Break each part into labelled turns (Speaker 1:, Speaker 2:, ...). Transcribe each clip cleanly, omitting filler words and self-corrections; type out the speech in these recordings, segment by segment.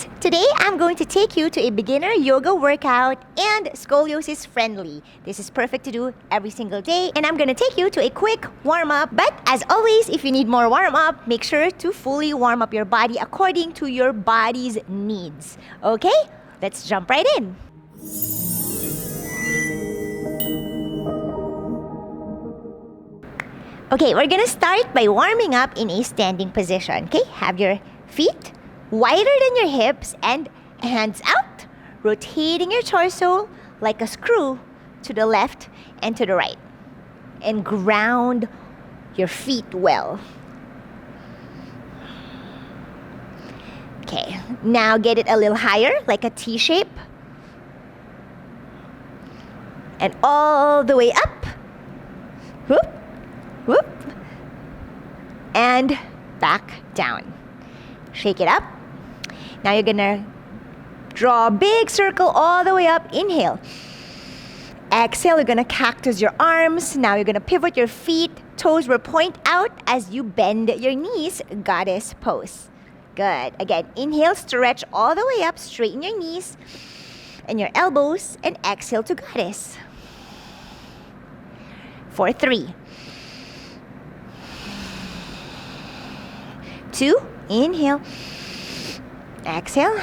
Speaker 1: friends! Today I'm going to take you to a beginner yoga workout and scoliosis friendly. This is perfect to do every single day, and I'm going to take you to a quick warm-up. But as always, if you need more warm-up, make sure to fully warm up your body according to your body's needs. Okay? Let's jump right in. Okay, we're gonna start by warming up in a standing position. Okay, have your feet wider than your hips and hands out, rotating your torso like a screw to the left and to the right, and ground your feet well. Okay, now get it a little higher, like a T shape, and all the way up. Whoop, whoop, and back down. Shake it up. Now you're gonna draw a big circle all the way up. Inhale. Exhale, you're gonna cactus your arms. Now you're gonna pivot your feet. Toes will point out as you bend your knees. Goddess pose. Good. Again, inhale, stretch all the way up. Straighten your knees and your elbows. And exhale to goddess. For 3, 2, inhale. Exhale.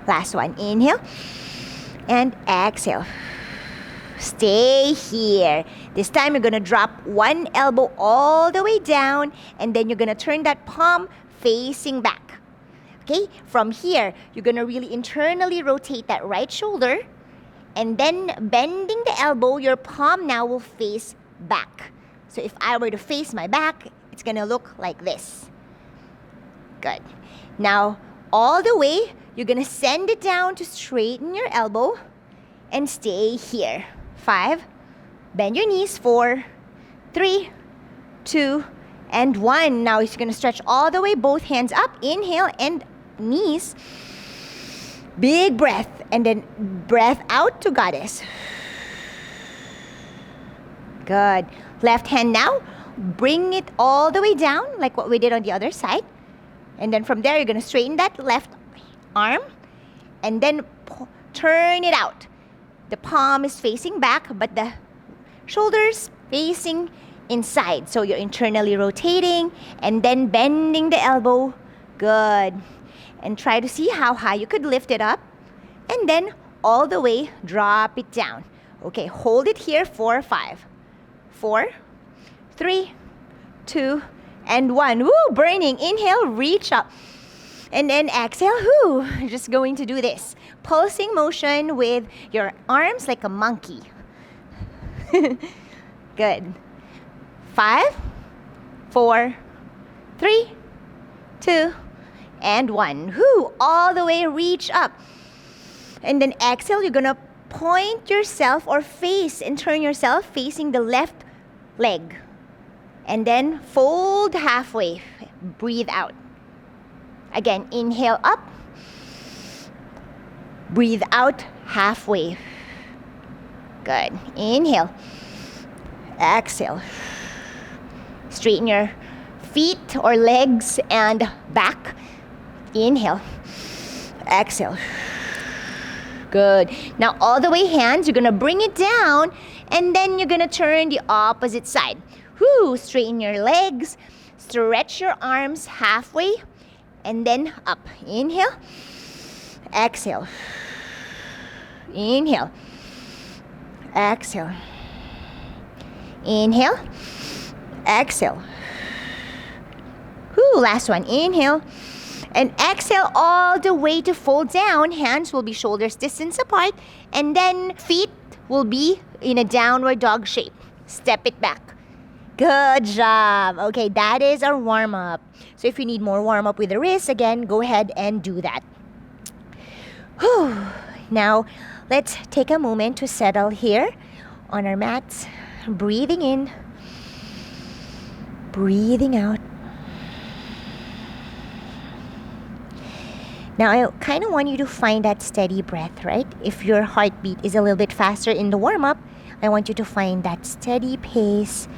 Speaker 1: Last one. Inhale. And exhale. Stay here. This time you're going to drop one elbow all the way down. And then you're going to turn that palm facing back. Okay? From here, you're going to really internally rotate that right shoulder. And then bending the elbow, your palm now will face back. So if I were to face my back, it's going to look like this. Good. Now, all the way, you're going to send it down to straighten your elbow and stay here. 5, bend your knees. 4, 3, 2, and 1. Now, you're going to stretch all the way, both hands up. Inhale and knees. Big breath, and then breath out to goddess. Good. Left hand now, bring it all the way down, like what we did on the other side. And then from there, you're going to straighten that left arm and then turn it out. The palm is facing back, but the shoulders facing inside. So you're internally rotating and then bending the elbow. Good. And try to see how high you could lift it up. And then all the way, drop it down. Okay, hold it here for 5, 4, 3, 2, and 1. Woo, burning. Inhale, reach up. And then exhale, whoo. Just going to do this. Pulsing motion with your arms like a monkey. Good. 5, 4, 3, 2, and 1. Whoo, all the way, reach up. And then exhale, you're going to point yourself or face and turn yourself facing the left leg. And then fold halfway. Breathe out. Again, inhale up. Breathe out halfway. Good. Inhale. Exhale. Straighten your feet or legs and back. Inhale. Exhale. Good. Now all the way hands, you're going to bring it down and then you're going to turn the opposite side. Whoo, straighten your legs, stretch your arms halfway, and then up. Inhale, exhale. Inhale, exhale. Inhale, exhale. Whoo, last one. Inhale, and exhale all the way to fold down. Hands will be shoulders distance apart, and then feet will be in a downward dog shape. Step it back. Good job. Okay, that is our warm-up. So if you need more warm-up with the wrists, again, go ahead and do that. Whew. Now, let's take a moment to settle here on our mats. Breathing in. Breathing out. Now, I kind of want you to find that steady breath, right? If your heartbeat is a little bit faster in the warm-up, I want you to find that steady pace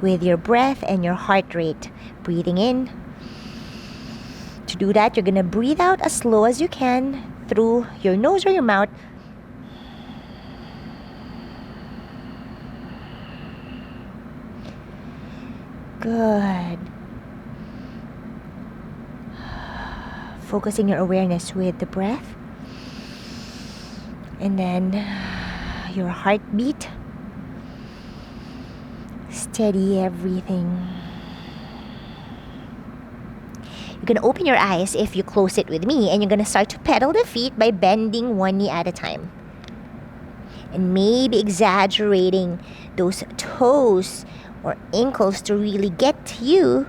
Speaker 1: with your breath and your heart rate. Breathing in To do that, you're gonna breathe out as slow as you can through your nose or your mouth. Good. Focusing your awareness with the breath. And then your heartbeat. Steady everything. You're going to open your eyes if you close it with me, and you're going to start to pedal the feet by bending one knee at a time. And maybe exaggerating those toes or ankles to really get you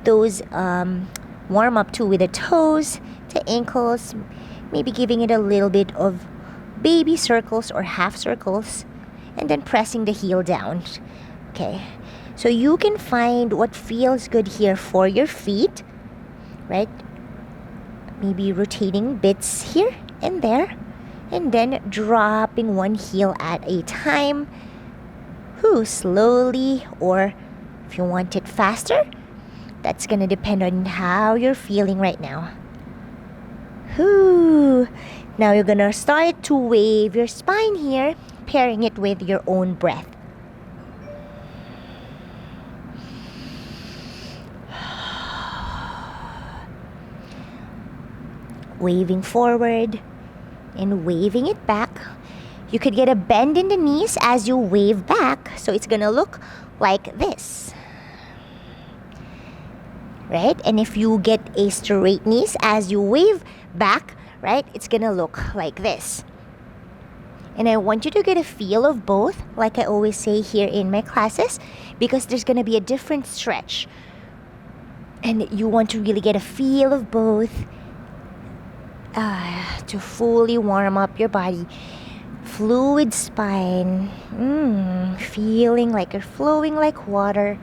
Speaker 1: those warm up too with the toes, the ankles, maybe giving it a little bit of baby circles or half circles, and then pressing the heel down. Okay, so you can find what feels good here for your feet, right? Maybe rotating bits here and there, and then dropping one heel at a time. Slowly, or if you want it faster, that's gonna depend on how you're feeling right now. Now you're gonna start to wave your spine here, pairing it with your own breath. Waving forward and waving it back. You could get a bend in the knees as you wave back, so it's gonna look like this, right? And if you get a straight knees as you wave back, right, it's gonna look like this. And I want you to get a feel of both, like I always say here in my classes, because there's gonna be a different stretch. And you want to really get a feel of both to fully warm up your body. Fluid spine, feeling like you're flowing like water.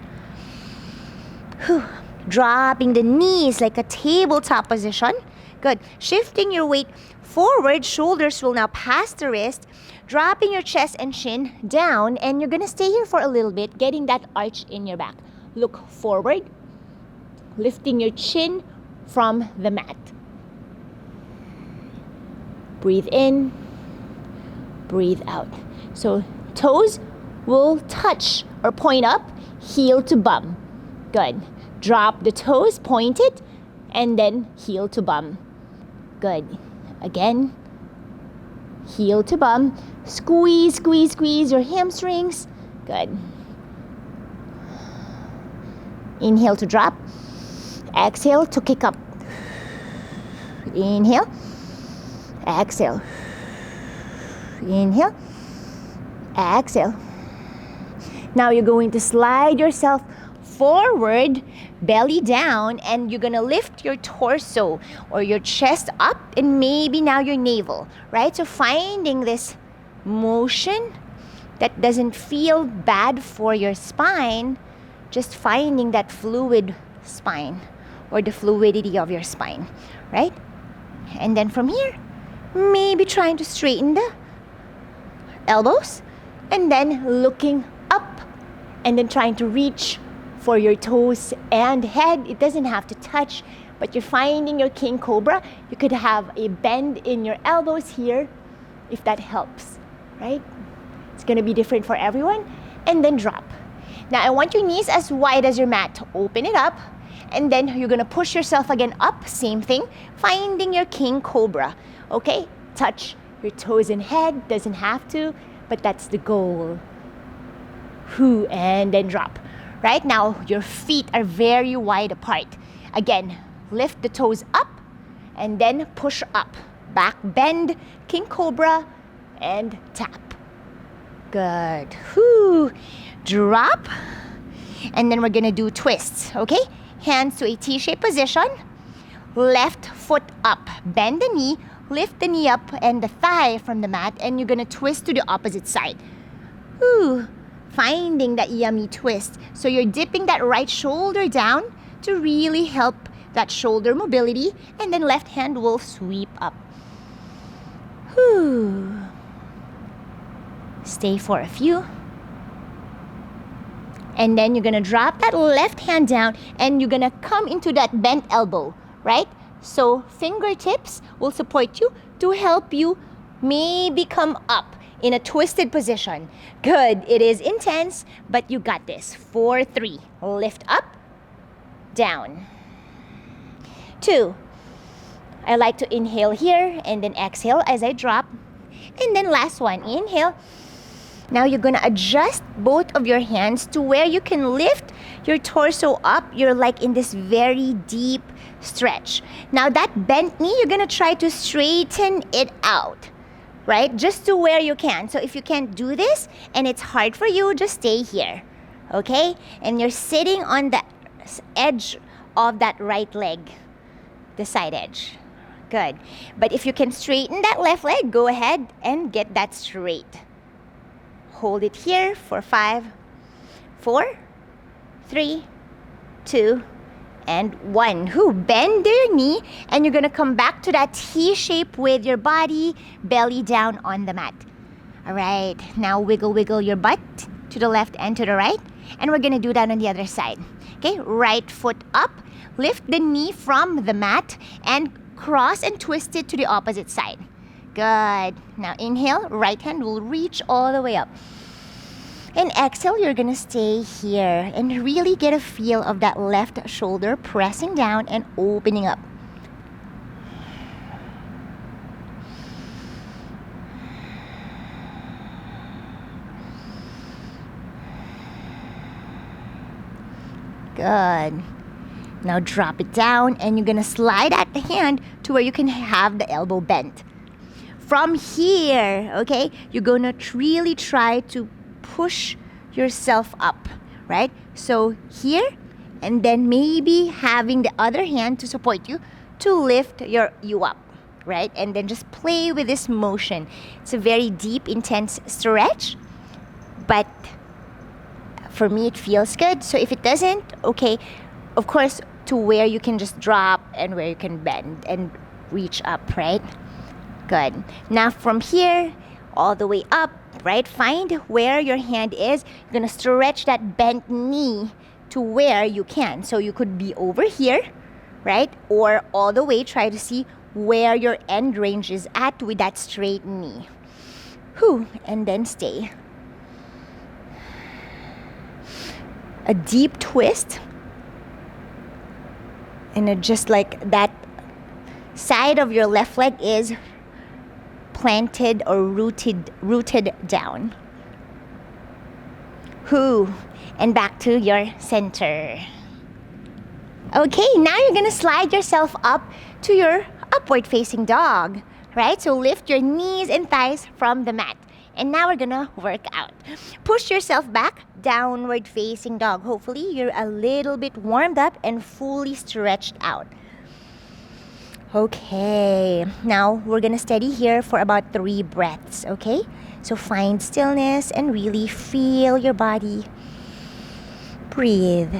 Speaker 1: Dropping the knees like a tabletop position. Good. Shifting your weight forward, shoulders will now pass the wrist. Dropping your chest and chin down, and you're gonna stay here for a little bit, getting that arch in your back. Look forward, lifting your chin from the mat. Breathe in. Breathe out. So toes will touch or point up, heel to bum. Good. Drop the toes, point it, and then heel to bum. Good. Again, heel to bum. Squeeze, squeeze, squeeze your hamstrings. Good. Inhale to drop. Exhale to kick up. Inhale. Exhale. Inhale, exhale. Now you're going to slide yourself forward, belly down, and you're gonna lift your torso or your chest up, and maybe now your navel, right? So finding this motion that doesn't feel bad for your spine, just finding that fluid spine or the fluidity of your spine, right? And then from here, maybe trying to straighten the elbows, and then looking up, and then trying to reach for your toes and head. It doesn't have to touch, but you're finding your king cobra. You could have a bend in your elbows here if that helps, right? It's gonna be different for everyone. And then drop. Now I want your knees as wide as your mat. Open it up, and then you're gonna push yourself again up. Same thing, finding your king cobra. Okay, touch your toes and head, doesn't have to, but that's the goal. And then drop. Right now, your feet are very wide apart. Again, lift the toes up and then push up. Back bend, king cobra, and tap. Good. Drop. And then we're gonna do twists, okay? Hands to a T-shaped position. Left foot up. Bend the knee. Lift the knee up and the thigh from the mat, and you're gonna twist to the opposite side. Finding that yummy twist. So you're dipping that right shoulder down to really help that shoulder mobility, and then left hand will sweep up. Stay for a few. And then you're gonna drop that left hand down, and you're gonna come into that bent elbow, right? So fingertips will support you to help you maybe come up in a twisted position. Good. It is intense, but you got this. 4, 3. Lift up, down. 2. I like to inhale here and then exhale as I drop. And then last one, inhale. Now you're gonna adjust both of your hands to where you can lift your torso up. You're like in this very deep stretch. Now that bent knee, you're gonna try to straighten it out, right? Just to where you can. So if you can't do this and it's hard for you, just stay here, okay? And you're sitting on the edge of that right leg, the side edge. Good. But if you can straighten that left leg, go ahead and get that straight. Hold it here for 5, 4, 3, 2, and 1. Bend your knee, and you're gonna come back to that T shape with your body, belly down on the mat. All right, now wiggle your butt to the left and to the right, and we're gonna do that on the other side. Okay, right foot up, lift the knee from the mat, and cross and twist it to the opposite side. Good. Now inhale, right hand will reach all the way up. And exhale, you're gonna stay here and really get a feel of that left shoulder pressing down and opening up. Good. Now drop it down and you're gonna slide that hand to where you can have the elbow bent. From here, okay, you're gonna really try to push yourself up, right? So here, and then maybe having the other hand to support you to lift you up, right? And then just play with this motion. It's a very deep, intense stretch, but for me, it feels good. So if it doesn't, okay, of course, to where you can just drop and where you can bend and reach up, right? Good. Now from here, all the way up, right? Find where your hand is. You're gonna stretch that bent knee to where you can. So you could be over here, right? Or all the way, try to see where your end range is at with that straight knee. And then stay. A deep twist. And just like that side of your left leg is planted or rooted down. And back to your center. Okay, now you're gonna slide yourself up to your upward facing dog, right? So lift your knees and thighs from the mat. And now we're gonna work out. Push yourself back, downward facing dog. Hopefully you're a little bit warmed up and fully stretched out. Okay, now we're gonna steady here for about 3 breaths, okay? So find stillness and really feel your body. Breathe.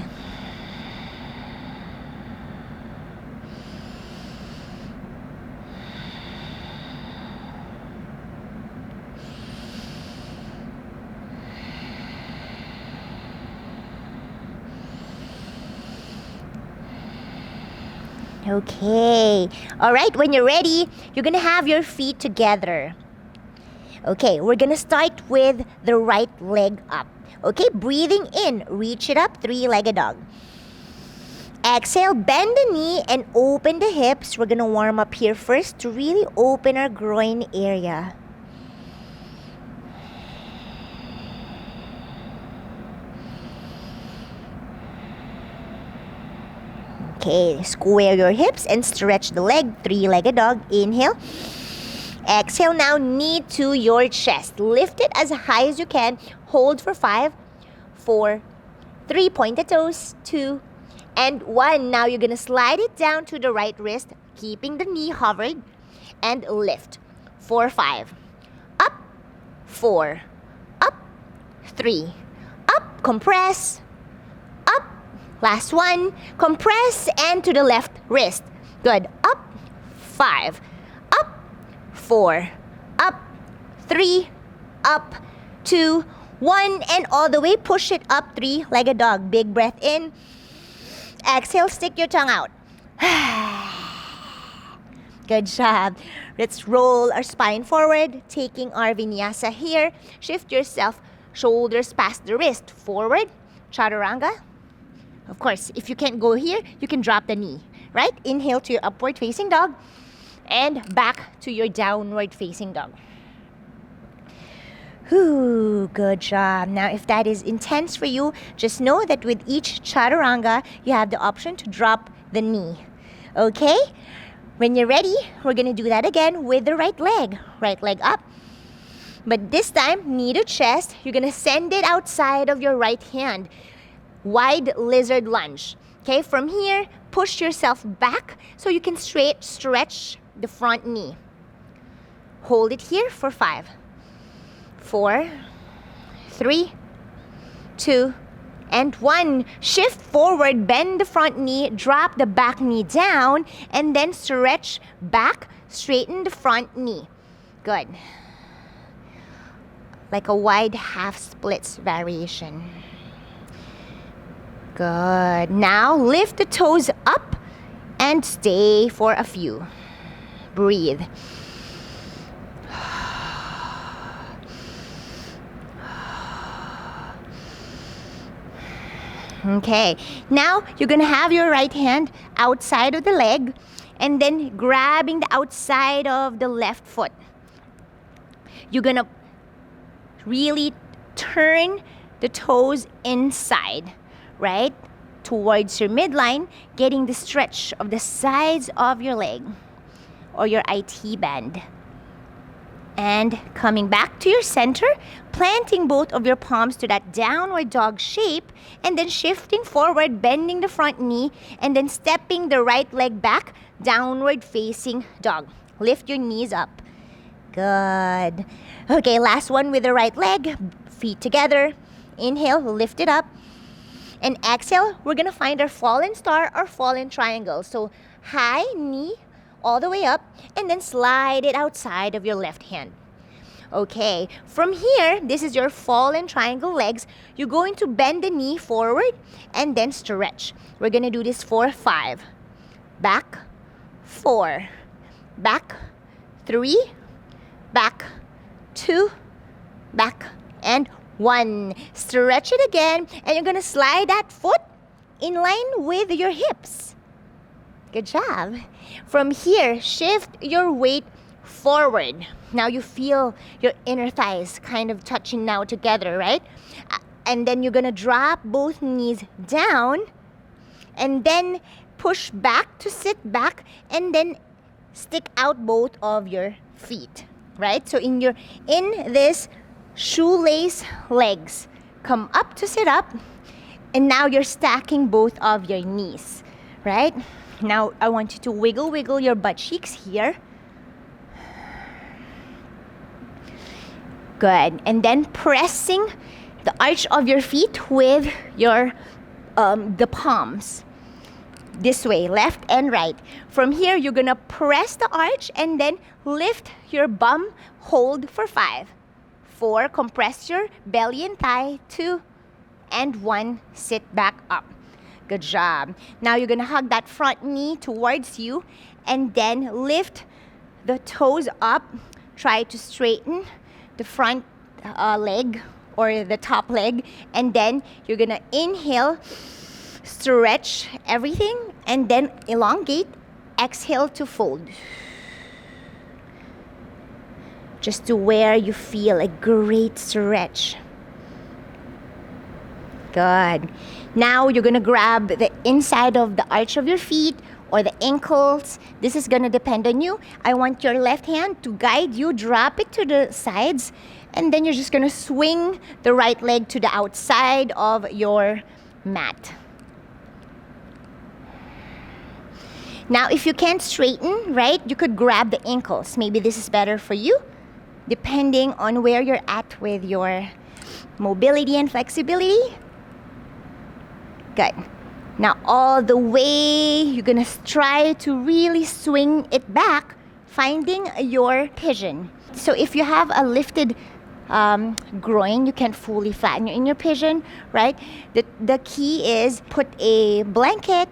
Speaker 1: Okay. All right, when you're ready, you're gonna have your feet together. Okay, we're gonna start with the right leg up. Okay, breathing in, reach it up, 3-legged dog. Exhale, bend the knee and open the hips. We're gonna warm up here first to really open our groin area. Okay, square your hips and stretch the leg, 3-legged dog. Inhale. Exhale, now knee to your chest. Lift it as high as you can. Hold for 5, 4, 3, point the toes, 2, and 1. Now you're gonna slide it down to the right wrist, keeping the knee hovered, and lift. 4, 5. Up, 4. Up, 3. Up, compress. Up, last one. Compress and to the left wrist. Good. Up, 5. Up, 4. Up, 3. Up, 2, 1. And all the way, push it up, 3-legged dog. Big breath in. Exhale, stick your tongue out. Good job. Let's roll our spine forward, taking our vinyasa here. Shift yourself, shoulders past the wrist. Forward, chaturanga. Of course, if you can't go here, you can drop the knee, right? Inhale to your upward facing dog and back to your downward facing dog. Whew, good job. Now, if that is intense for you, just know that with each chaturanga, you have the option to drop the knee. Okay? When you're ready, we're gonna do that again with the right leg. Right leg up. But this time, knee to chest, you're gonna send it outside of your right hand. Wide lizard lunge. Okay, from here, push yourself back so you can stretch the front knee. Hold it here for 5, 4, 3, 2, and 1. Shift forward, bend the front knee, drop the back knee down, and then stretch back, straighten the front knee. Good. Like a wide half splits variation. Good. Now lift the toes up and stay for a few. Breathe. Okay, now you're gonna have your right hand outside of the leg and then grabbing the outside of the left foot. You're gonna really turn the toes inside, right? Towards your midline, getting the stretch of the sides of your leg or your IT band. And coming back to your center, planting both of your palms to that downward dog shape, and then shifting forward, bending the front knee, and then stepping the right leg back, downward facing dog. Lift your knees up. Good. Okay, last one with the right leg. Feet together. Inhale, lift it up. And exhale, we're gonna find our fallen star or fallen triangle. So high knee all the way up, and then slide it outside of your left hand. Okay, from here, this is your fallen triangle legs. You're going to bend the knee forward and then stretch. We're gonna do this for 5. Back, 4, back, 3, back, 2, back, and 1. Stretch it again, and you're gonna slide that foot in line with your hips. Good job. From here, shift your weight forward. Now you feel your inner thighs kind of touching now together, right? And then you're gonna drop both knees down and then push back to sit back and then stick out both of your feet, right? So in this shoelace legs, come up to sit up, and now you're stacking both of your knees, right? Now, I want you to wiggle your butt cheeks here. Good. And then pressing the arch of your feet with your the palms. This way, left and right. From here, you're gonna press the arch and then lift your bum. Hold for 5, 4. Compress your belly and thigh. 2, and 1. Sit back up. Good job. Now you're gonna hug that front knee towards you and then lift the toes up. Try to straighten the front leg or the top leg, and then you're gonna inhale, stretch everything, and then elongate. Exhale to fold. Just to where you feel a great stretch. Good. Now you're gonna grab the inside of the arch of your feet or the ankles. This is gonna depend on you. I want your left hand to guide you. Drop it to the sides, and then you're just gonna swing the right leg to the outside of your mat. Now, if you can't straighten, right, you could grab the ankles. Maybe this is better for you, depending on where you're at with your mobility and flexibility. Good. Now all the way, you're gonna try to really swing it back, finding your pigeon. So if you have a lifted groin, you can't fully flatten in your pigeon, right? The key is put a blanket,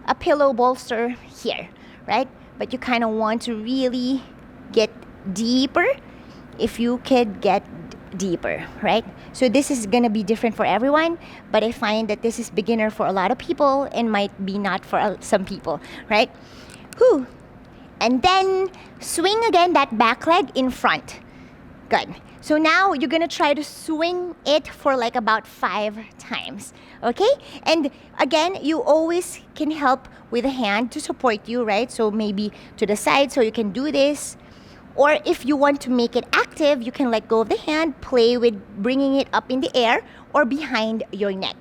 Speaker 1: a pillow bolster here, right? but you kind of want to really get deeper, if you could get deeper, right? So this is gonna be different for everyone, but I find that this is beginner for a lot of people and might be not for some people, right? Whew. And then swing again that back leg in front. Good. So now you're gonna try to swing it for like about 5 times, okay? And again, you always can help with a hand to support you, right? So maybe to the side so you can do this. Or if you want to make it active, you can let go of the hand, play with bringing it up in the air or behind your neck.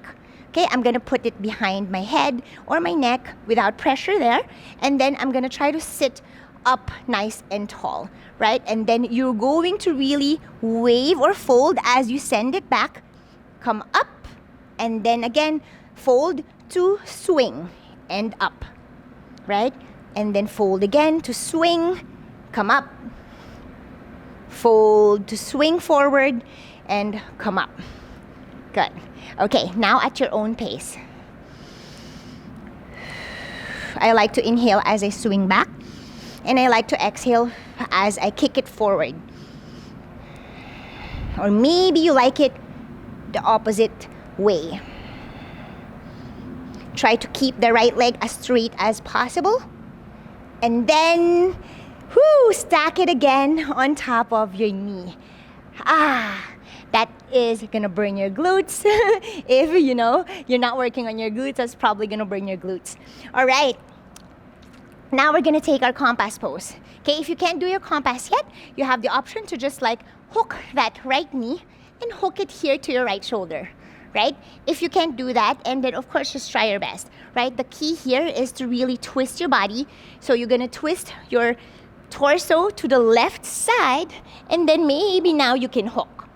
Speaker 1: Okay, I'm gonna put it behind my head or my neck without pressure there. And then I'm gonna try to sit up nice and tall, right? And then you're going to really wave or fold as you send it back. Come up, and then again, fold to swing and up, right? And then fold again to swing, come up. Fold to swing forward and come up. Good. Okay, now at your own pace. I like to inhale as I swing back, and I like to exhale as I kick it forward. Or maybe you like it the opposite way. Try to keep the right leg as straight as possible. And then, stack it again on top of your knee. That is gonna burn your glutes. If you're not working on your glutes, that's probably gonna burn your glutes. All right. Now we're gonna take our Compoass pose. Okay, if you can't do your Compoass yet, you have the option to just like hook that right knee and hook it here to your right shoulder, right? If you can't do that, and then of course just try your best, right? The key here is to really twist your body. So you're gonna twist your torso to the left side, and then maybe now you can hook.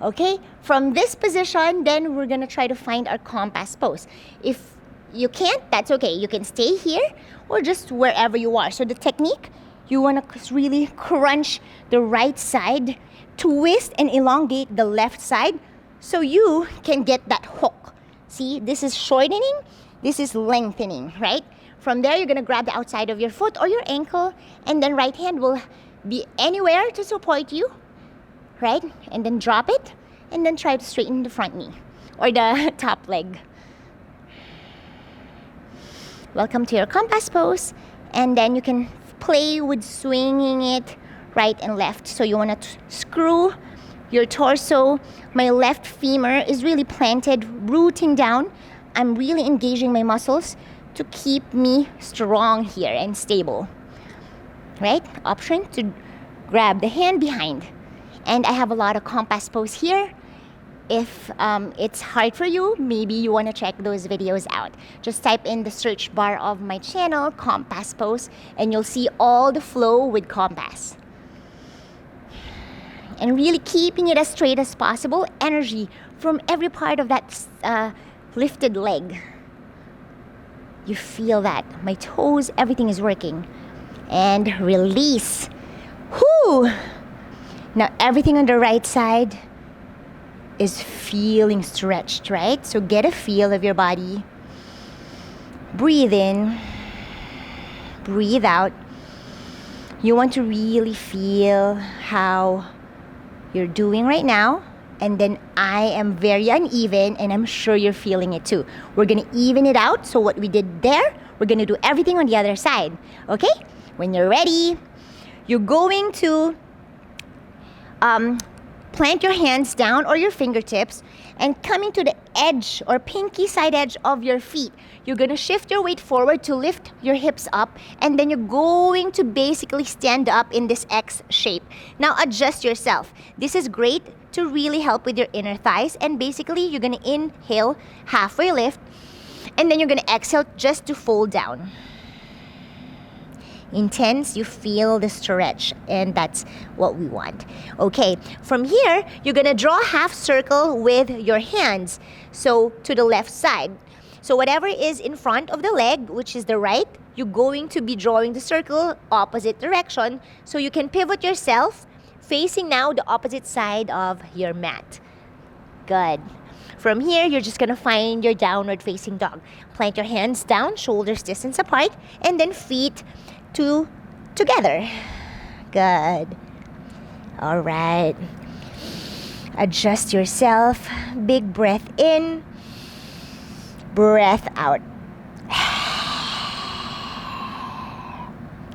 Speaker 1: Okay, from this position, then we're gonna try to find our Compoass pose. If you can't, that's okay. You can stay here or just wherever you are. So the technique, you wanna really crunch the right side, twist and elongate the left side so you can get that hook. See, this is shortening, this is lengthening, right? From there, you're gonna grab the outside of your foot or your ankle, and then right hand will be anywhere to support you, right? And then drop it, and then try to straighten the front knee or the top leg. Welcome to your Compoass pose, and then you can play with swinging it right and left. So you wanna screw your torso. My left femur is really planted, rooting down. I'm really engaging my muscles to keep me strong here and stable, right? Option to grab the hand behind. And I have a lot of Compoass pose here. If it's hard for you, maybe you want to check those videos out. Just type in the search bar of my channel, Compoass pose, and you'll see all the flow with Compoass. And really keeping it as straight as possible, energy from every part of that lifted leg. You feel that. My toes, everything is working. And release. Whoo! Now everything on the right side is feeling stretched, right? So get a feel of your body. Breathe in. Breathe out. You want to really feel how you're doing right now. And then I am very uneven, and I'm sure you're feeling it too. We're gonna even it out. So what we did there, we're gonna do everything on the other side. Okay? When you're ready, you're going to plant your hands down or your fingertips and coming to the edge or pinky side edge of your feet. You're gonna shift your weight forward to lift your hips up, and then you're going to basically stand up in this X shape. Now adjust yourself. This is great to really help with your inner thighs, and basically you're gonna inhale, halfway lift, and then you're gonna exhale just to fold down. Intense, you feel the stretch, and that's what we want. Okay, from here, you're gonna draw a half circle with your hands, so to the left side. So whatever is in front of the leg, which is the right, you're going to be drawing the circle opposite direction, so you can pivot yourself facing now the opposite side of your mat. Good. From here, you're just gonna find your downward facing dog. Plant your hands down, shoulders distance apart, and then feet two together. Good. All right. Adjust yourself. Big breath in. Breath out.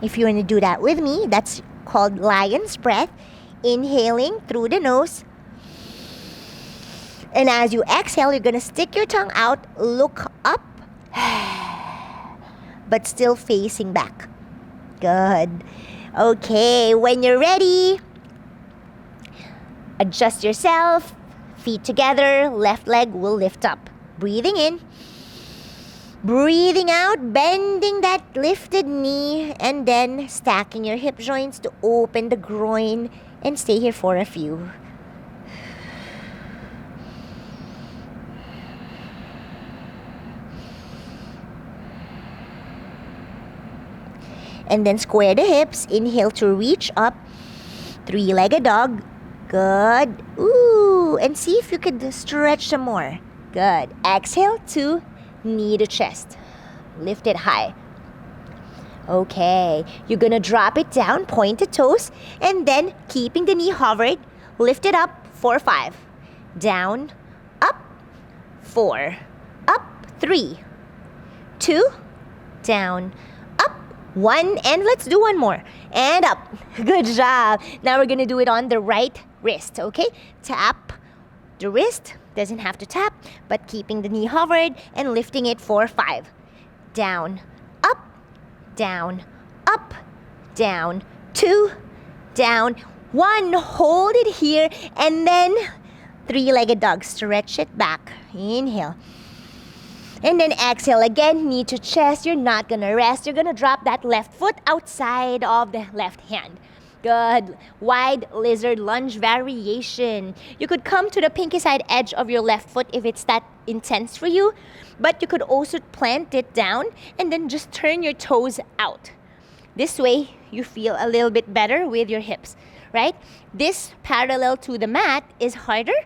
Speaker 1: If you want to do that with me, that's called lion's breath. Inhaling through the nose. And as you exhale, you're going to stick your tongue out, look up, but still facing back. Good. Okay, when you're ready, adjust yourself, feet together, left leg will lift up. Breathing in, breathing out, bending that lifted knee, and then stacking your hip joints to open the groin and stay here for a few. And then square the hips. Inhale to reach up. Three-legged dog. Good. Ooh. And see if you could stretch some more. Good. Exhale to knee to chest. Lift it high. Okay. You're going to drop it down, pointed toes. And then keeping the knee hovered, lift it up. 4, 5. Down. Up. 4. Up. 3. 2. Down. 1, and let's do one more. And up. Good job. Now we're going to do it on the right wrist, okay? Tap the wrist. Doesn't have to tap, but keeping the knee hovered and lifting it 4, 5. Down, up, down, up, down, 2, down, 1. Hold it here, and then three-legged dog. Stretch it back. Inhale. And then exhale again, knee to chest. You're not going to rest. You're going to drop that left foot outside of the left hand. Good. Wide lizard lunge variation. You could come to the pinky side edge of your left foot if it's that intense for you. But you could also plant it down and then just turn your toes out. This way, you feel a little bit better with your hips, right? This parallel to the mat is harder.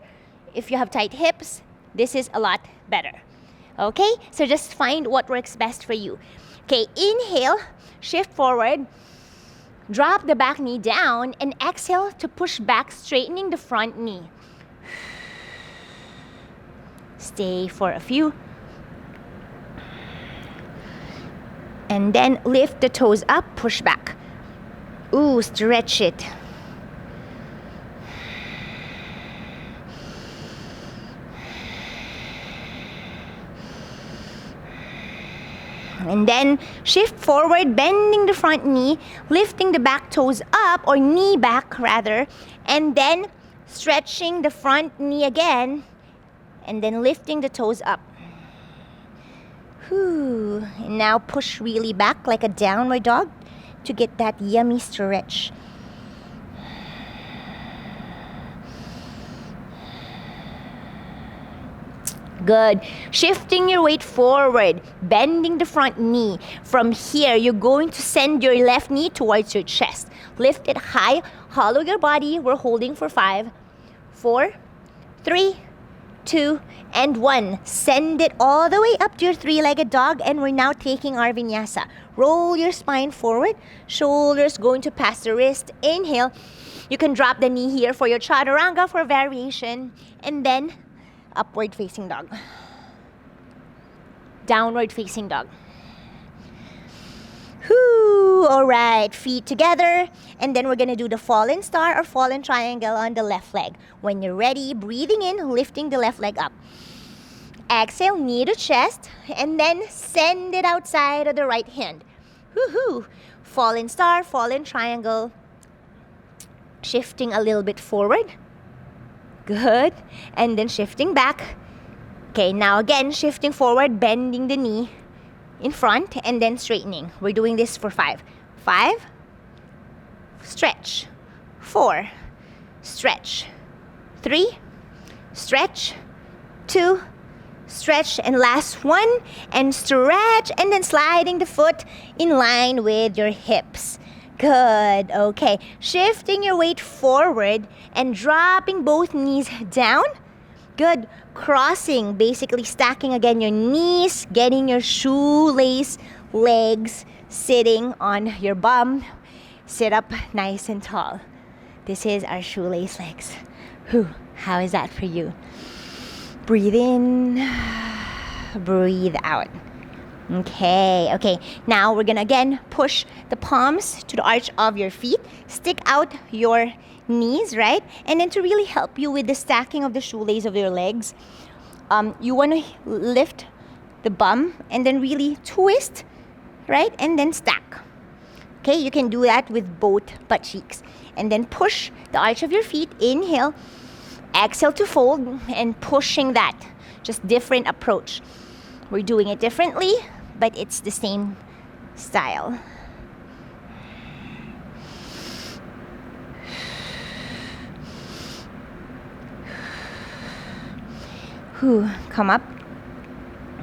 Speaker 1: If you have tight hips, this is a lot better. Okay, so just find what works best for you. Okay, inhale, shift forward, drop the back knee down, and exhale to push back, straightening the front knee. Stay for a few. And then lift the toes up, push back. Ooh, stretch it. And then shift forward, bending the front knee, lifting the back toes up, or knee back rather, and then stretching the front knee again, and then lifting the toes up. Whew. And now push really back like a downward dog to get that yummy stretch. Good. Shifting your weight forward, bending the front knee. From here, you're going to send your left knee towards your chest. Lift it high, hollow your body. We're holding for 5, 4, 3, 2, and 1. Send it all the way up to your three-legged dog, and we're now taking our vinyasa. Roll your spine forward, shoulders going to pass the wrist. Inhale. You can drop the knee here for your chaturanga for variation, and then upward facing dog. Downward facing dog. Whoo! All right, feet together. And then we're going to do the fallen star or fallen triangle on the left leg. When you're ready, breathing in, lifting the left leg up. Exhale, knee to chest. And then send it outside of the right hand. Woohoo! Fallen star, fallen triangle. Shifting a little bit forward. Good. And then shifting back. Okay, now again, shifting forward, bending the knee in front, and then straightening. We're doing this for 5. 5. Stretch. 4. Stretch. 3. Stretch. 2. Stretch. And last one. And stretch. And then sliding the foot in line with your hips. Good. Okay. Shifting your weight forward and dropping both knees down. Good. Crossing, basically stacking again your knees, getting your shoelace legs sitting on your bum. Sit up nice and tall. This is our shoelace legs. Whew, how is that for you? Breathe in, breathe out. Okay. Now we're gonna again push the palms to the arch of your feet. Stick out your knees, right? And then to really help you with the stacking of the shoelace of your legs, you wanna lift the bum and then really twist, right? And then stack. Okay, you can do that with both butt cheeks. And then push the arch of your feet. Inhale, exhale to fold, and pushing that. Just different approach. We're doing it differently, but it's the same style. Come up.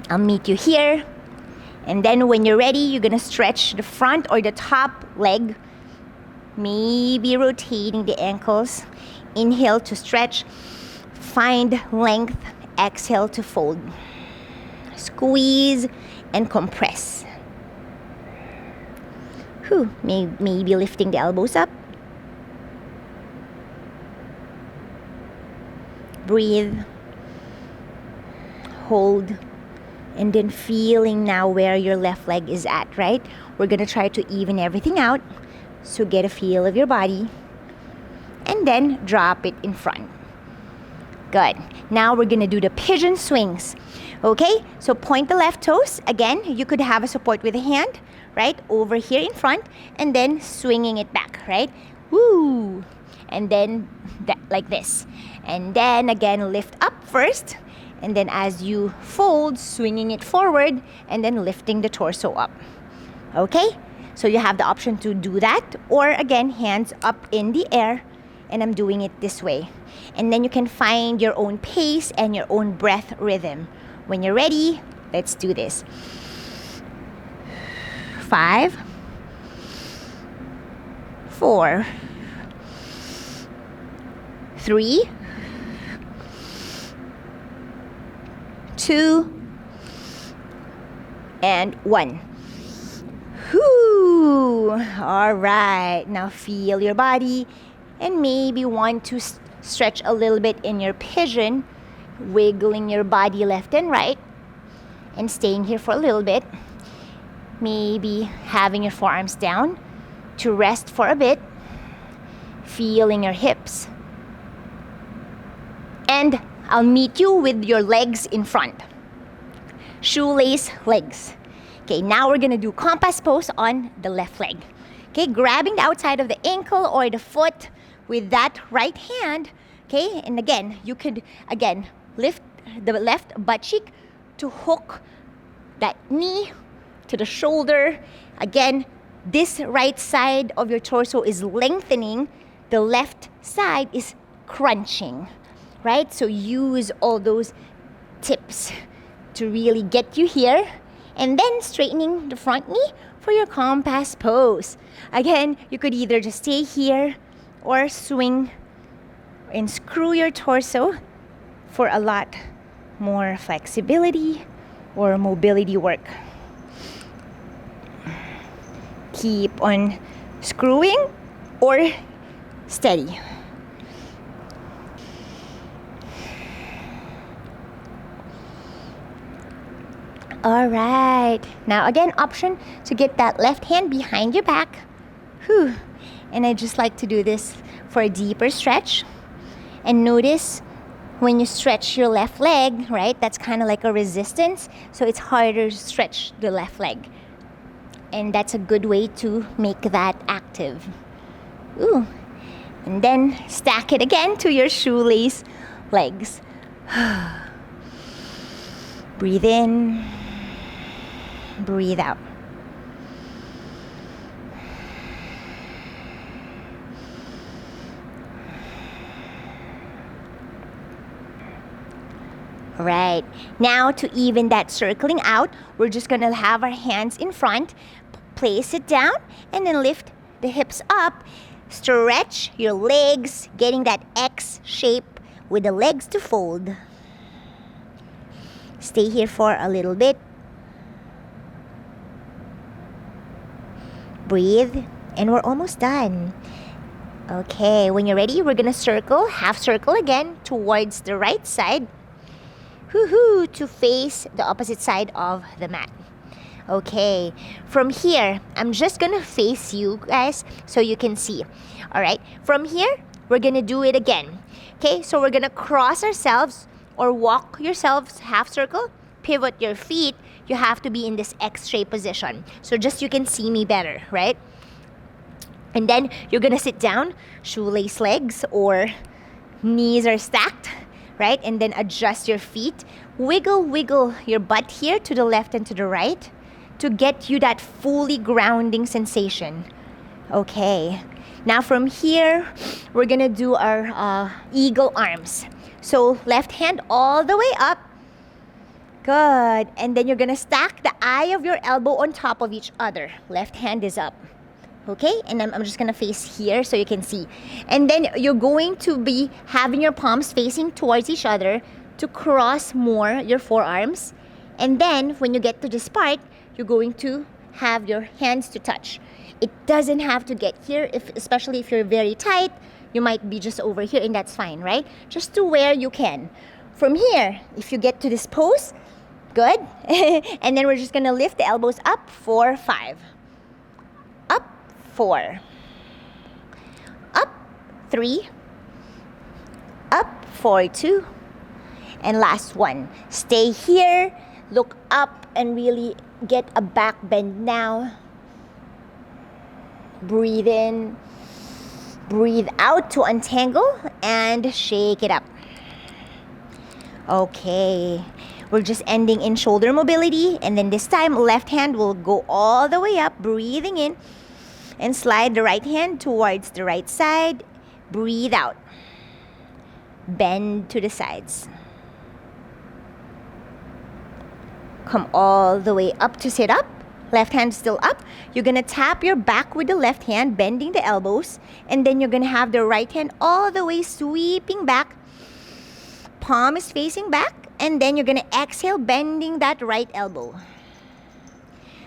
Speaker 1: I'll meet you here. And then when you're ready, you're gonna stretch the front or the top leg. Maybe rotating the ankles. Inhale to stretch. Find length. Exhale to fold. Squeeze and compress. Maybe lifting the elbows up. Breathe. Hold. And then feeling now where your left leg is at, right? We're gonna try to even everything out. So get a feel of your body. And then drop it in front. Good. Now we're gonna do the pigeon swings. Okay, so point the left toes. Again, you could have a support with a hand, right? Over here in front, and then swinging it back, right? Woo! And then like this. And then again, lift up first. And then as you fold, swinging it forward, and then lifting the torso up. Okay? So you have the option to do that, or again, hands up in the air, and I'm doing it this way. And then you can find your own pace and your own breath rhythm. When you're ready, let's do this. 5, 4, 3, 2, and 1. Whoo! All right, now feel your body and maybe want to stretch a little bit in your pigeon, wiggling your body left and right and staying here for a little bit. Maybe having your forearms down to rest for a bit, feeling your hips. And I'll meet you with your legs in front. Shoelace legs. Okay, now we're gonna do Compoass pose on the left leg. Okay, grabbing the outside of the ankle or the foot with that right hand. Okay, and again, you could lift the left butt cheek to hook that knee to the shoulder. Again, this right side of your torso is lengthening. The left side is crunching, right? So use all those tips to really get you here. And then straightening the front knee for your Compoass pose. Again, you could either just stay here or swing and screw your torso for a lot more flexibility or mobility work. Keep on screwing or steady. All right, now again, option to get that left hand behind your back. Whew. And I just like to do this for a deeper stretch. And notice when you stretch your left leg, right, that's kind of like a resistance. So it's harder to stretch the left leg. And that's a good way to make that active. Ooh. And then stack it again to your shoelace legs. Breathe in. Breathe out. All right, now to even that circling out, we're just gonna have our hands in front, place it down, and then lift the hips up. Stretch your legs, getting that X shape with the legs to fold. Stay here for a little bit. Breathe, and we're almost done. Okay, when you're ready, we're gonna circle, half circle again towards the right side. Woohoo! To face the opposite side of the mat. Okay, from here, I'm just gonna face you guys so you can see. All right, from here, we're gonna do it again. Okay, so we're gonna cross ourselves or walk yourselves half circle, pivot your feet. You have to be in this X-shaped position. So just you can see me better, right? And then you're gonna sit down, shoelace legs or knees are stacked, right? And then adjust your feet. Wiggle your butt here to the left and to the right to get you that fully grounding sensation. Okay. Now from here, we're gonna do our eagle arms. So left hand all the way up. Good. And then you're gonna stack the eye of your elbow on top of each other. Left hand is up. Okay, and I'm just gonna face here so you can see. And then you're going to be having your palms facing towards each other to cross more your forearms. And then when you get to this part, you're going to have your hands to touch. It doesn't have to get here, especially if you're very tight. You might be just over here and that's fine, right? Just to where you can. From here, if you get to this pose, good. And then we're just gonna lift the elbows up for 5. 4, up 3, up for 2, and last one. Stay here, look up and really get a back bend now. Breathe in, breathe out to untangle and shake it up. Okay, we're just ending in shoulder mobility, and then this time left hand will go all the way up, breathing in. And slide the right hand towards the right side. Breathe out. Bend to the sides. Come all the way up to sit up. Left hand still up. You're going to tap your back with the left hand, bending the elbows. And then you're going to have the right hand all the way sweeping back. Palm is facing back. And then you're going to exhale, bending that right elbow.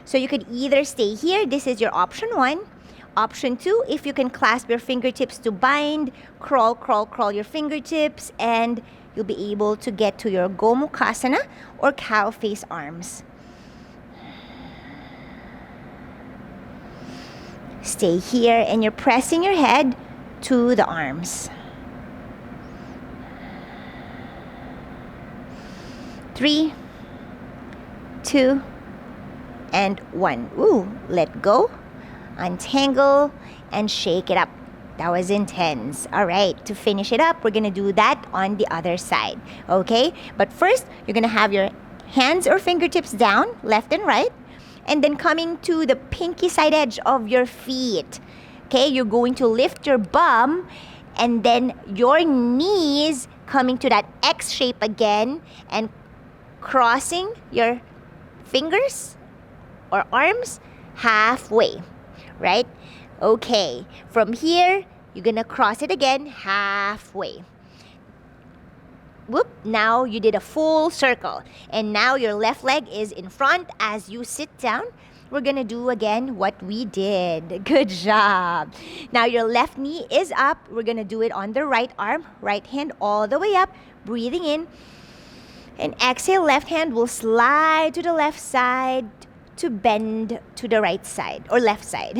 Speaker 1: So you could either stay here. This is your option 1. Option 2, if you can clasp your fingertips to bind, crawl your fingertips, and you'll be able to get to your Gomukhasana or cow face arms. Stay here and you're pressing your head to the arms. 3, 2, and 1. Ooh, let go. Untangle and shake it up. That was intense. All right, to finish it up, we're gonna do that on the other side. Okay, but first you're gonna have your hands or fingertips down, left and right, and then coming to the pinky side edge of your feet. Okay, you're going to lift your bum and then your knees coming to that X shape again and crossing your fingers or arms halfway. Right? Okay. From here, you're gonna cross it again halfway. Whoop. Now you did a full circle. And now your left leg is in front as you sit down. We're gonna do again what we did. Good job. Now your left knee is up. We're gonna do it on the right arm. Right hand all the way up. Breathing in. And exhale, left hand will slide to the left side to bend to the right side or left side.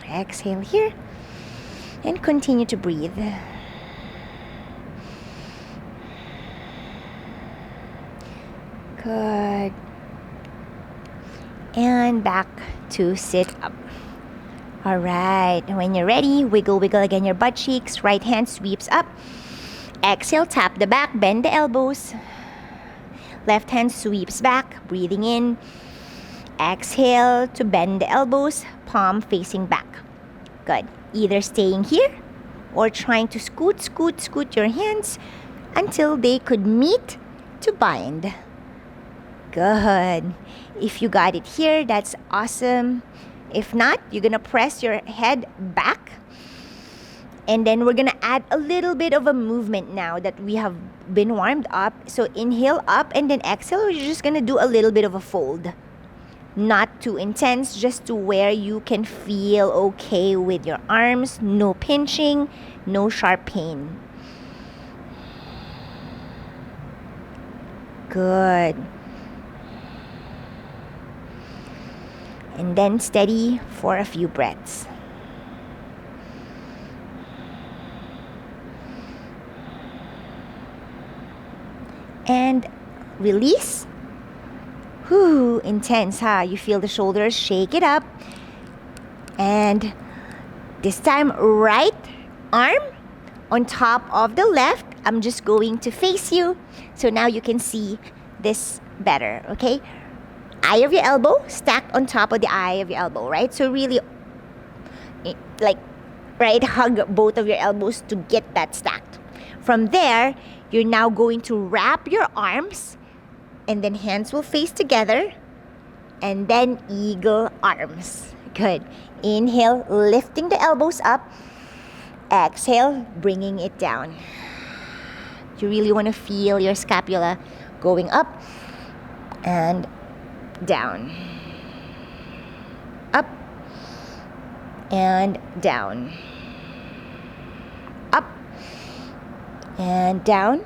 Speaker 1: Exhale here and continue to breathe. Good. And back to sit up. All right. When you're ready, wiggle again your butt cheeks. Right hand sweeps up. Exhale, tap the back, bend the elbows. Left hand sweeps back, breathing in. Exhale to bend the elbows, palm facing back. Good. Either staying here or trying to scoot your hands until they could meet to bind. Good. If you got it here, that's awesome. If not, you're going to press your head back. And then we're going to add a little bit of a movement now that we have been warmed up. So inhale up and then exhale. We're just going to do a little bit of a fold. Not too intense, just to where you can feel okay with your arms. No pinching, no sharp pain. Good. And then steady for a few breaths. And release. Whew, intense, huh? You feel the shoulders, shake it up. And this time, right arm on top of the left. I'm just going to face you, so now you can see this better, okay? Eye of your elbow stacked on top of the eye of your elbow, right? So really, like, right, hug both of your elbows to get that stacked. From there, you're now going to wrap your arms, and then hands will face together, and then eagle arms. Good. Inhale, lifting the elbows up. Exhale, bringing it down. You really want to feel your scapula going up and down. Up and down. Up and down.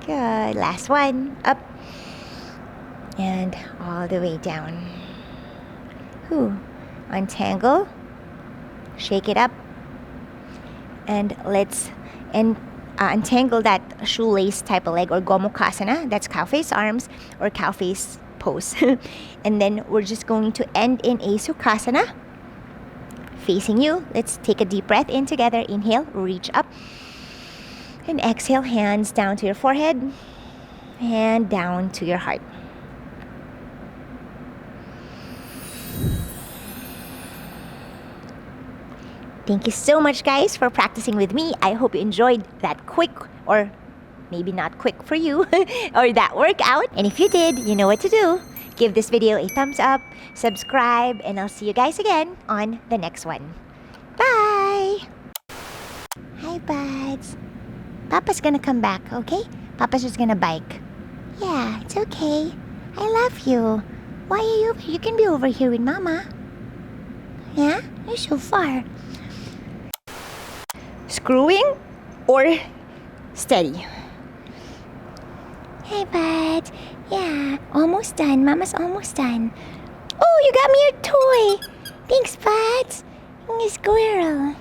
Speaker 1: Good. Last one. Up and all the way down. Whew. Untangle. Shake it up. And let's untangle that shoelace type of leg, or Gomukhasana. That's cow face arms or cow face pose. And then we're just going to end in a Sukhasana. Facing you. Let's take a deep breath in together. Inhale, reach up. And exhale, hands down to your forehead and down to your heart. Thank you so much, guys, for practicing with me. I hope you enjoyed that quick, or maybe not quick for you, or that workout. And if you did, you know what to do. Give this video a thumbs up, subscribe, and I'll see you guys again on the next one. Bye! Hi, buds. Papa's gonna come back, okay? Papa's just gonna bike. Yeah, it's okay. I love you. Why are you over? You can be over here with Mama. Yeah? You're so far. Screwing or steady? Hey, bud. Yeah, almost done. Mama's almost done. Oh, you got me your toy. Thanks, buds. A squirrel.